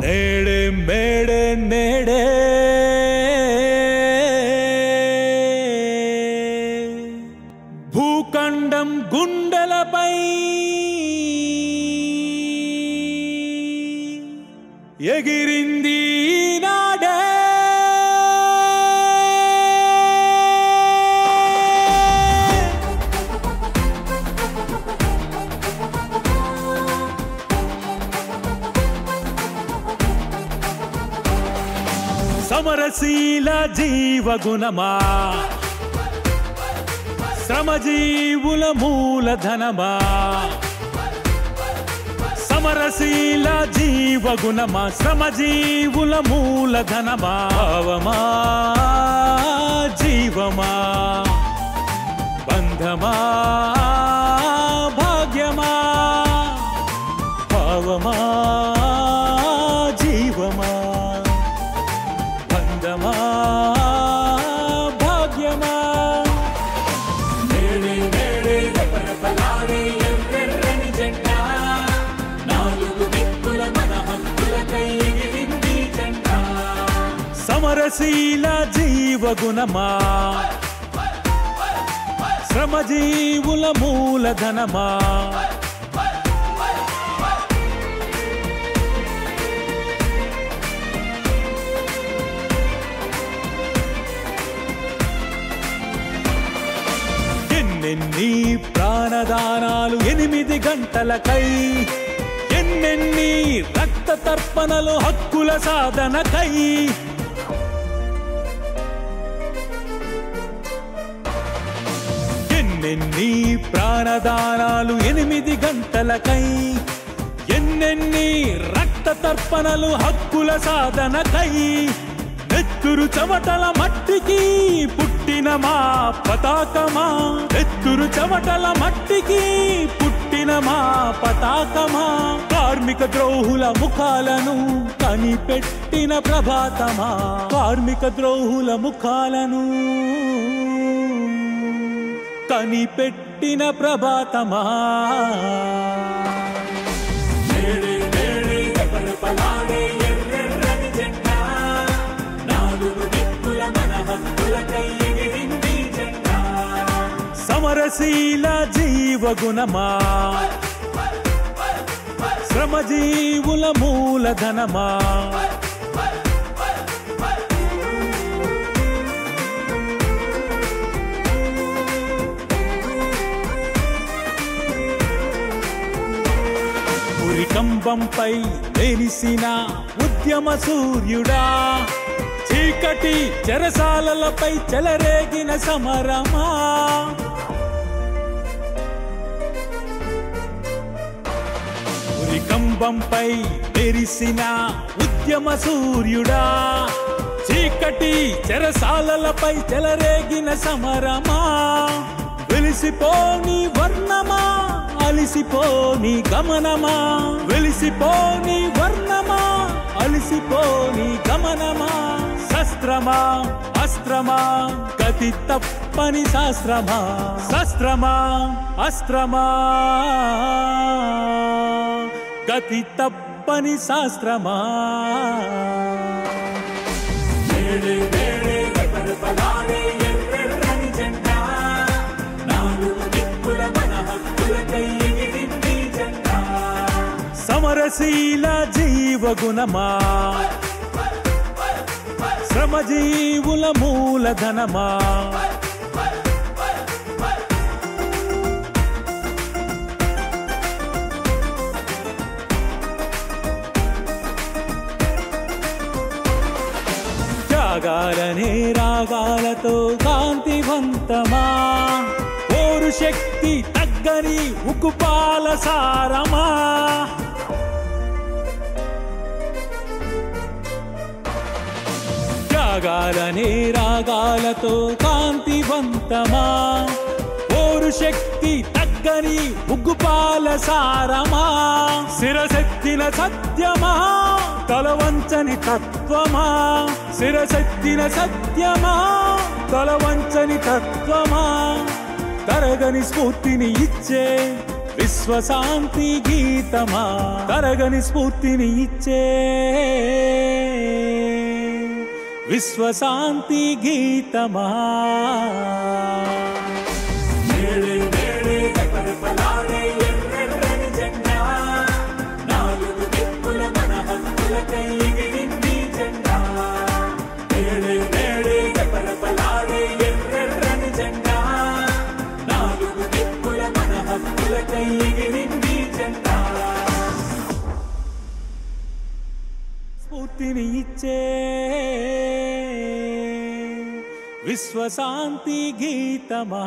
నేడే మేడే నేడే భూఖండం గుండెలపై ఎగిరింది నాడే సమరశీల జీవగుణమా శ్రమజీవుల మూలధనమా సమరశీల జీవగుణమా శ్రమజీవుల మూలధనమా భావమా జీవమా బంధమా భాగ్యమా భావమా జీవమా బంధమా భాగ్యమా నేడే నేడే రెపరెపలాడే ఎర్రెర్రని జెండా నాలుగు దిక్కుల మన హక్కులకై ఎగిరింది జెండా సమరశీల జీవగుణమా శ్రమజీవుల మూలధనమా ఎన్నెన్ని ప్రాణదానాలు 8 గంటలకై ఎన్నెన్ని రక్త తర్పణలు హక్కుల సాధనకై ఎన్నెన్ని ప్రాణదానాలు 8 గంటలకై ఎన్నెన్ని రక్త తర్పణలు హక్కుల సాధనకై నెత్తురు చెమటల మట్టికి పుట్టిన మా పతాకమా నెత్తురు చెమటల మట్టికి పుట్టిన మా పతాకమా కార్మిక ద్రోహుల ముఖాలను కనిపెట్టిన ప్రభాతమా కార్మిక ద్రోహుల ముఖాలను కనిపెట్టిన ప్రభాతమా నేడే నేడే రెపరెపలాడే ఎర్రెర్రని జెండా నాలుగు దిక్కుల మన హక్కులకై ఎగిరింది జెండా సమరశీల జీవగుణమా శ్రమజీవుల మూలధనమా కంబంపై వెలిసిన ఉద్యమ సూర్యుడా చీకటి చెరసాలలపై చెలరేగిన సమరమా కంబంపై వెలిసిన ఉద్యమ సూర్యుడా చీకటి చెరసాలలపై చెలరేగిన సమరమా వెలిసిపోని వర్ణమా అలిసిపోని గమనమా వెలిసిపోని వర్ణమా అలిసిపోని గమనమా శస్త్రమా అస్త్రమా గతి తప్పని శాస్త్రమా శస్త్రమా అస్త్రమా గతి తప్పని శాస్త్రమా నేడే నేడే రెపరెపలాడే ఎర్రెర్రని జెండా నాలుగు దిక్కుల మన హక్కులకై ఎగిరింది జెండా సమరశీల జీవగుణమా శ్రమజీవుల మూలధనమా త్యాగాలనే రాగాలతో కాంతివంతమా ఓరు శక్తి తగ్గని ఉక్కుపాల సారమా త్యాగాలనే రాగాలతో కాంతివంతమా ఓరు శక్తి తగ్గని ఉక్కుపాల సారమా శిరసెత్తిన సత్యమా తలవంచని తత్వమా శిరసెత్తిన సత్యమా తలవంచని తత్వమా తరగని స్ఫూర్తిని ఇచ్చే విశ్వశాంతి గీతమా తరగని స్ఫూర్తిని ఇచ్చే విశ్వశాంతి గీతమా స్ఫూర్తిని ఇచ్చే విశ్వశాంతి గీతమా